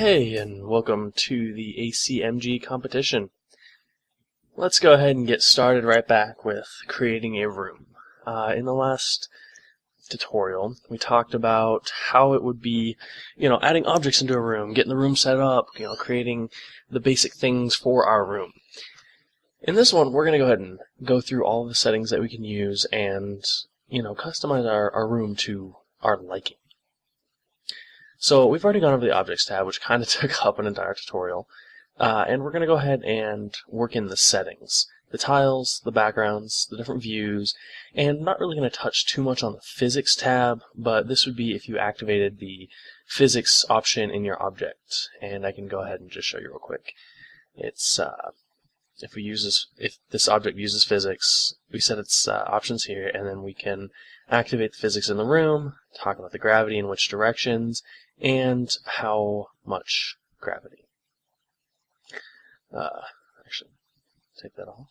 Hey, and welcome to the ACMG competition. Let's go ahead and get started right back with creating a room. In the last tutorial, we talked about how it would be, adding objects into a room, getting the room set up, creating the basic things for our room. In this one, we're going to go ahead and go through all of the settings that we can use and, customize our room to our liking. So we've already gone over the Objects tab, which kind of took up an entire tutorial, and we're going to go ahead and work in the settings, the tiles, the backgrounds, the different views, and not really going to touch too much on the Physics tab, but this would be if you activated the Physics option in your object, and I can go ahead and just show you real quick. It's if this object uses physics, we set its options here, and then we can activate the physics in the room, talk about the gravity in which directions, and how much gravity. Actually, take that off.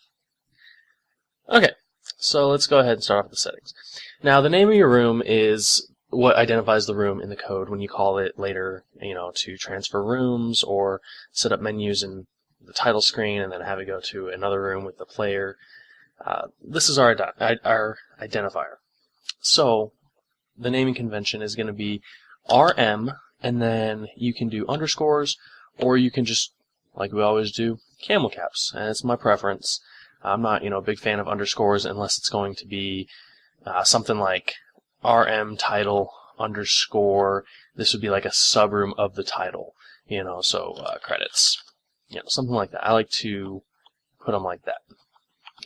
Okay, so let's go ahead and start off with the settings. Now, the name of your room is what identifies the room in the code when you call it later, to transfer rooms or set up menus in the title screen and then have it go to another room with the player. This is our identifier. So the naming convention is going to be RM, and then you can do underscores, or you can just, like we always do, camel caps, and it's my preference. I'm not, a big fan of underscores unless it's going to be something like RM title underscore. This would be like a subroom of the title, so credits, something like that. I like to put them like that.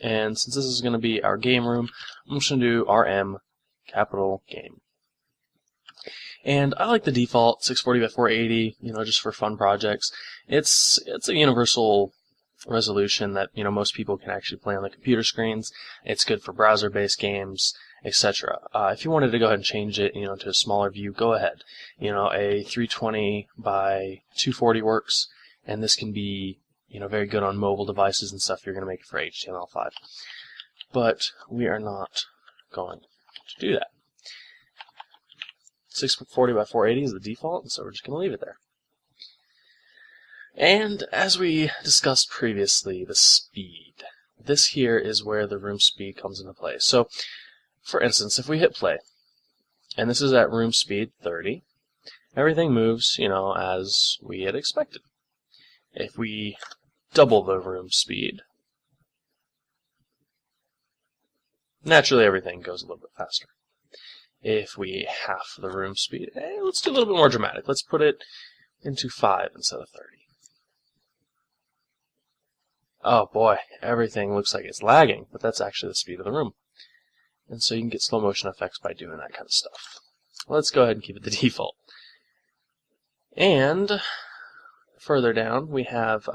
And since this is going to be our game room, I'm just going to do RM capital game. And I like the default 640 by 480, just for fun projects. It's a universal resolution that, most people can actually play on the computer screens. It's good for browser-based games, etc. If you wanted to go ahead and change it, to a smaller view, go ahead. A 320 by 240 works, and this can be, very good on mobile devices and stuff. You're going to make it for HTML5. But we are not going to do that. 640 by 480 is the default, and so we're just going to leave it there. And as we discussed previously, the speed. This here is where the room speed comes into play. So, for instance, if we hit play, and this is at room speed 30, everything moves, as we had expected. If we double the room speed, naturally everything goes a little bit faster. If we half the room speed, let's do a little bit more dramatic. Let's put it into 5 instead of 30. Oh boy, everything looks like it's lagging, but that's actually the speed of the room. And so you can get slow motion effects by doing that kind of stuff. Let's go ahead and keep it the default. And further down, we have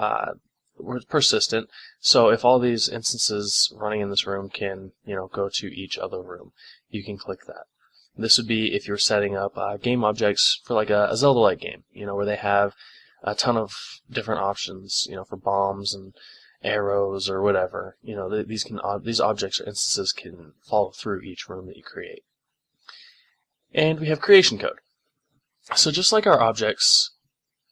we're persistent. So if all these instances running in this room can, go to each other room, you can click that. This would be if you're setting up game objects for like a Zelda-like game, where they have a ton of different options, for bombs and arrows or whatever. These objects or instances can follow through each room that you create. And we have creation code. So just like our objects,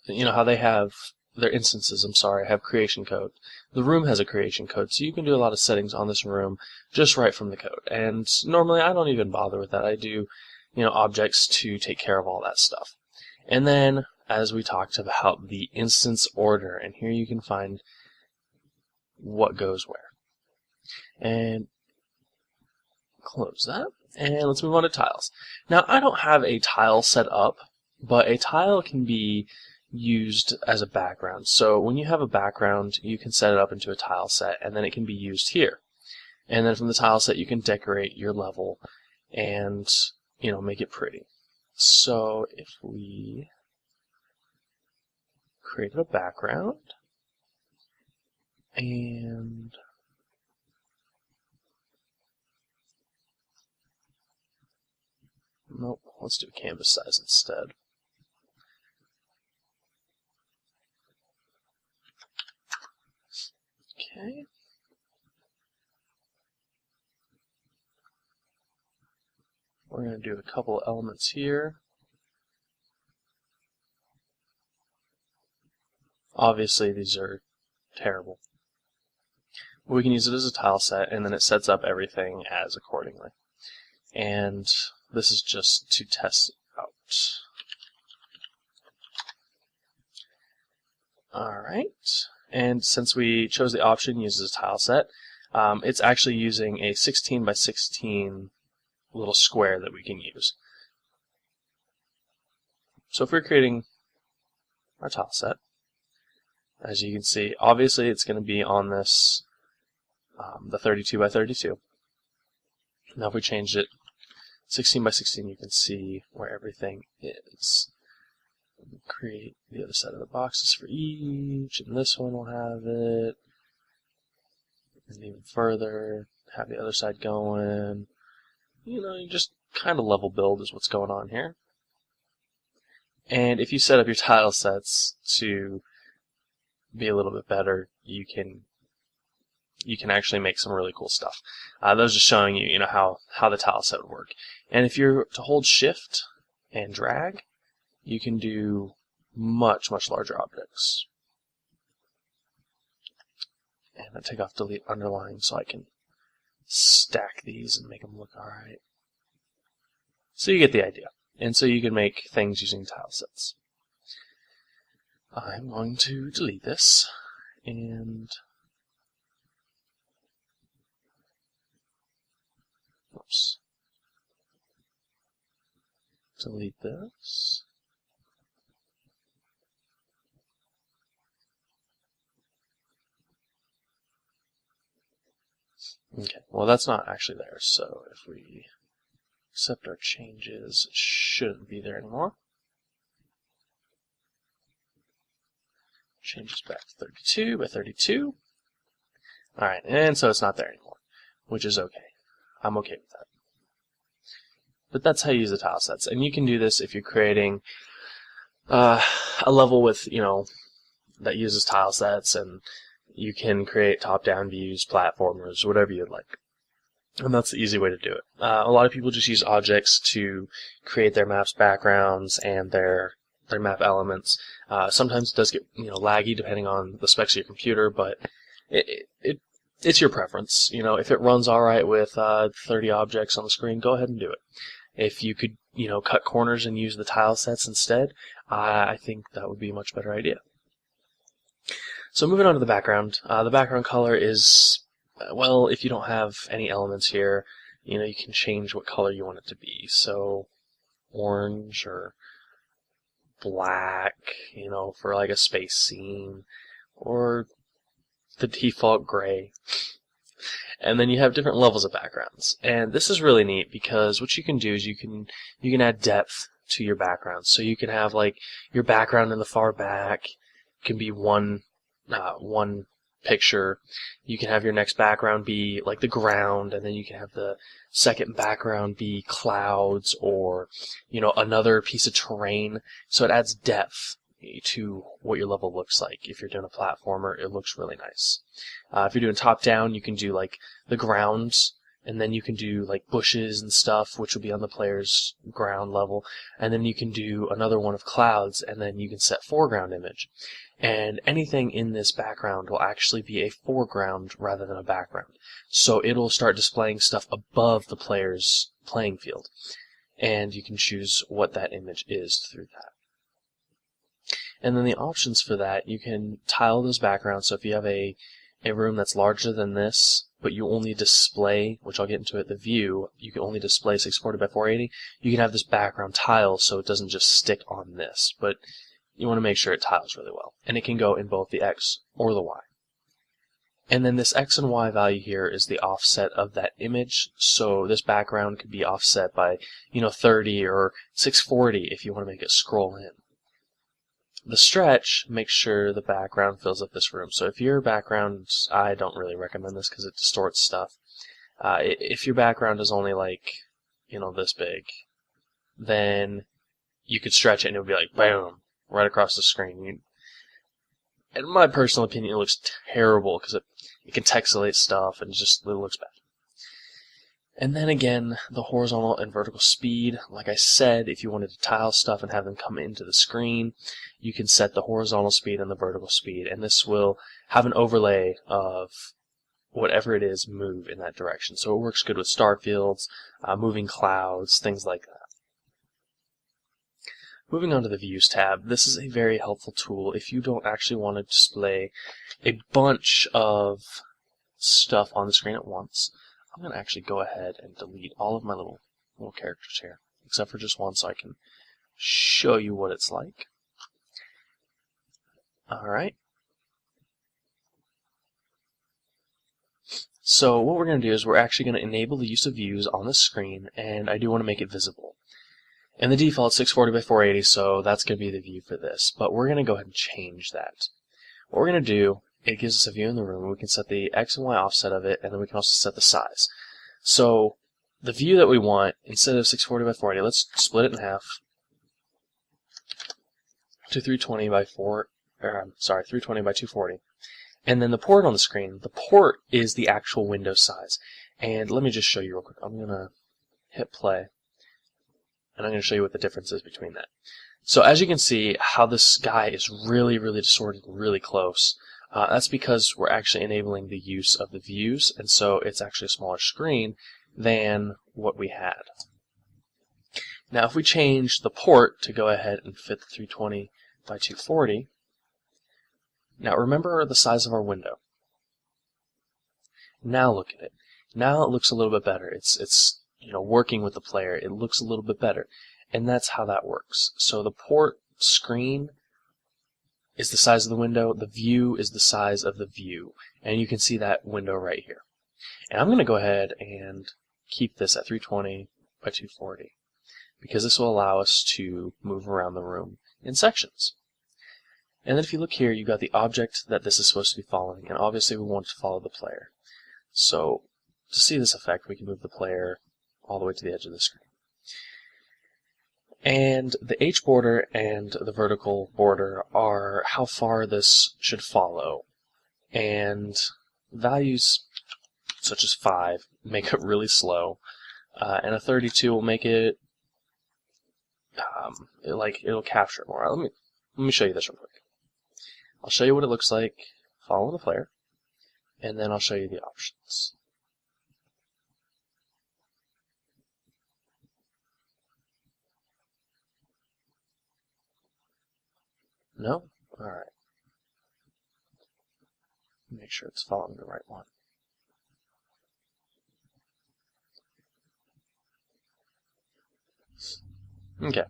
how they have their instances, have creation code. The room has a creation code, so you can do a lot of settings on this room just right from the code. And normally I don't even bother with that. I do, objects to take care of all that stuff. And then, as we talked about, the instance order, and here you can find what goes where. And close that. And let's move on to tiles. Now, I don't have a tile set up, but a tile can be used as a background. So when you have a background, you can set it up into a tile set, and then it can be used here. And then from the tile set, you can decorate your level and, make it pretty. So if we created a background, and nope, let's do canvas size instead. Okay. We're going to do a couple elements here. Obviously these are terrible. We can use it as a tile set, and then it sets up everything as accordingly. And this is just to test it out. Alright, and since we chose the option uses a tile set, it's actually using a 16 by 16 little square that we can use. So if we're creating our tile set, as you can see, obviously it's going to be on this, the 32 by 32. Now if we change it 16 by 16, you can see where everything is. Create the other side of the boxes for each, and this one will have it, and even further, have the other side going. You just kind of level build is what's going on here. And if you set up your tile sets to be a little bit better, you can actually make some really cool stuff. That was just showing you, how the tile set would work. And if you're to hold Shift and drag, you can do much larger objects. And I take off delete underline so I can stack these and make them look alright. So you get the idea. And so you can make things using tile sets. I'm going to delete this and oops. Delete this. Okay, well that's not actually there, so if we accept our changes, it shouldn't be there anymore. Change this back to 32 by 32. Alright, and so it's not there anymore, which is okay. I'm okay with that. But that's how you use the tile sets, and you can do this if you're creating a level with, that uses tile sets, and you can create top-down views, platformers, whatever you'd like. And that's the easy way to do it. A lot of people just use objects to create their maps backgrounds and their map elements. Sometimes it does get laggy depending on the specs of your computer, but it's your preference. If it runs alright with 30 objects on the screen, go ahead and do it. If you could cut corners and use the tile sets instead, I think that would be a much better idea. So moving on to the background. The background color is, well, if you don't have any elements here, you can change what color you want it to be. So orange or black, for like a space scene, or the default gray. And then you have different levels of backgrounds. And this is really neat because what you can do is you can add depth to your background. So you can have like your background in the far back can be one picture. You can have your next background be like the ground, and then you can have the second background be clouds or another piece of terrain. So it adds depth to what your level looks like. If you're doing a platformer, it looks really nice. If you're doing top down, you can do like the grounds, and then you can do like bushes and stuff, which will be on the player's ground level, and then you can do another one of clouds, and then you can set foreground image. And anything in this background will actually be a foreground rather than a background. So it'll start displaying stuff above the player's playing field. And you can choose what that image is through that. And then the options for that, you can tile those backgrounds. So if you have a room that's larger than this, but you only display, which I'll get into it, the view, you can only display 640 by 480, you can have this background tile so it doesn't just stick on this. But you want to make sure it tiles really well. And it can go in both the X or the Y. And then this X and Y value here is the offset of that image. So this background could be offset by 30 or 640 if you want to make it scroll in. The stretch makes sure the background fills up this room. So if your background, I don't really recommend this because it distorts stuff. If your background is only like, this big, then you could stretch it and it would be like, boom, right across the screen. In my personal opinion, it looks terrible because it can textilate stuff and it looks bad. And then again, the horizontal and vertical speed. Like I said, if you wanted to tile stuff and have them come into the screen, you can set the horizontal speed and the vertical speed, and this will have an overlay of whatever it is move in that direction. So it works good with star fields, moving clouds, things like that. Moving on to the Views tab, this is a very helpful tool if you don't actually want to display a bunch of stuff on the screen at once. I'm going to actually go ahead and delete all of my little characters here, except for just one so I can show you what it's like. Alright. So what we're going to do is we're actually going to enable the use of views on the screen, and I do want to make it visible. And the default is 640 by 480, so that's going to be the view for this. But we're going to go ahead and change that. What we're going to do, it gives us a view in the room. We can set the X and Y offset of it, and then we can also set the size. So the view that we want, instead of 640 by 480, let's split it in half to 320 by 320 by 240. And then the port on the screen, the port is the actual window size. And let me just show you real quick. I'm going to hit play, and I'm going to show you what the difference is between that. So as you can see, how this guy is really, really distorted and really close. That's because we're actually enabling the use of the views, and so it's actually a smaller screen than what we had. Now if we change the port to go ahead and fit the 320 by 240, now remember the size of our window. Now look at it. Now it looks a little bit better. It's working with the player. It looks a little bit better. And that's how that works. So the port screen is the size of the window. The view is the size of the view. And you can see that window right here. And I'm going to go ahead and keep this at 320 by 240 because this will allow us to move around the room in sections. And then if you look here, you've got the object that this is supposed to be following, and obviously we want it to follow the player. So to see this effect, we can move the player all the way to the edge of the screen. And the H border and the vertical border are how far this should follow. And values such as 5 make it really slow, and a 32 will make it it'll capture it more. Let me show you this real quick. I'll show you what it looks like following the player, and then I'll show you the options. No? Alright. Make sure it's following the right one. Okay.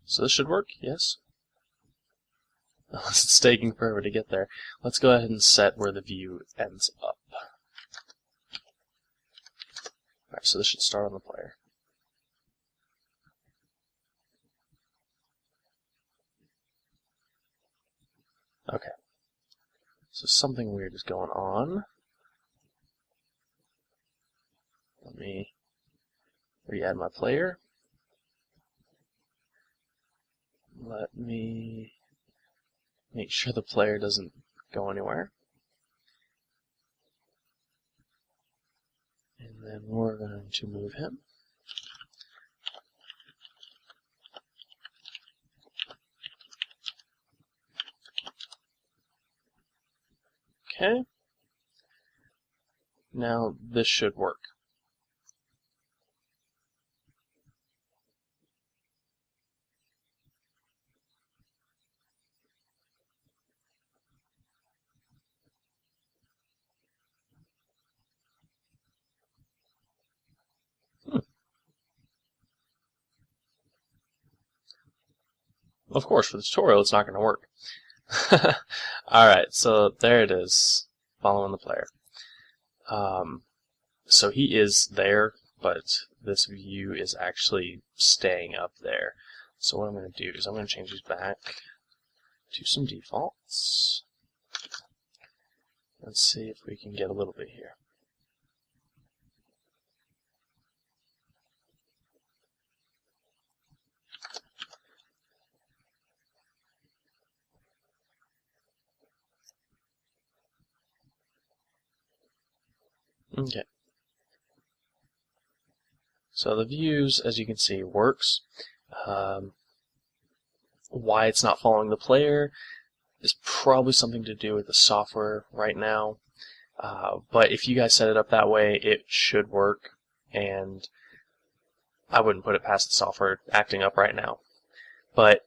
So this should work, yes? Unless it's taking forever to get there. Let's go ahead and set where the view ends up. Alright, so this should start on the player. Okay. So something weird is going on. Let me re-add my player. Let me make sure the player doesn't go anywhere. And then we're going to move him. Okay. Now this should work. Of course, for the tutorial, it's not going to work. Alright, so there it is, following the player. So he is there, but this view is actually staying up there. So what I'm going to do is I'm going to change these back to some defaults. Let's see if we can get a little bit here. Okay. So the views, as you can see, works. Why it's not following the player is probably something to do with the software right now. But if you guys set it up that way, it should work, and I wouldn't put it past the software acting up right now. But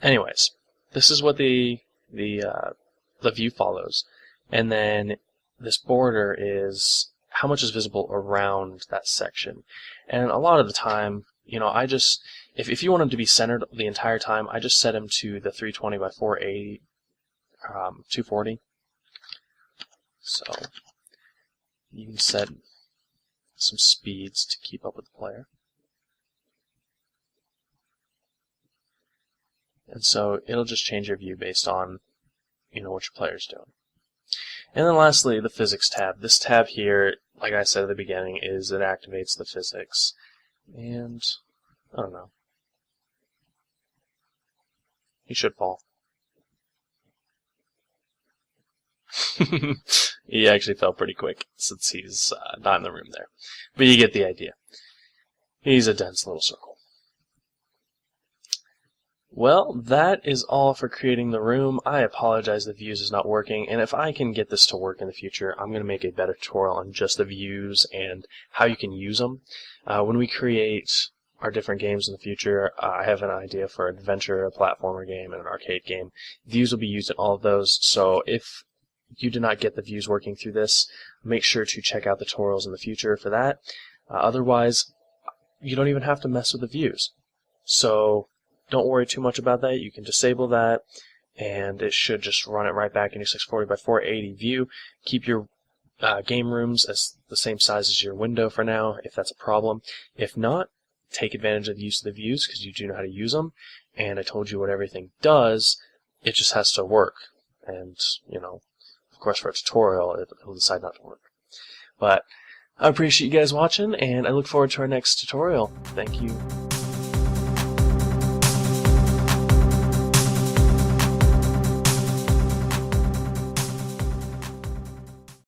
anyways, this is what the view follows, and then this border is how much is visible around that section. And a lot of the time, you know, I just, if you want them to be centered the entire time, I just set them to the 320 by 480, 240. So you can set some speeds to keep up with the player. And so it'll just change your view based on, you know, what your player's doing. And then lastly, the physics tab. This tab here, like I said at the beginning, it activates the physics. And I don't know. He should fall. He actually fell pretty quick since he's not in the room there. But you get the idea. He's a dense little circle. Well, that is all for creating the room. I apologize the views is not working, and if I can get this to work in the future, I'm going to make a better tutorial on just the views and how you can use them. When we create our different games in the future, I have an idea for an adventure, a platformer game, and an arcade game. Views will be used in all of those, so if you do not get the views working through this, make sure to check out the tutorials in the future for that. Otherwise, you don't even have to mess with the views. So don't worry too much about that. You can disable that, and it should just run it right back in your 640 by 480 view. Keep your game rooms as the same size as your window for now, if that's a problem. If not, take advantage of the use of the views because you do know how to use them. And I told you what everything does. It just has to work. And, you know, of course for a tutorial, it'll decide not to work. But I appreciate you guys watching, and I look forward to our next tutorial. Thank you.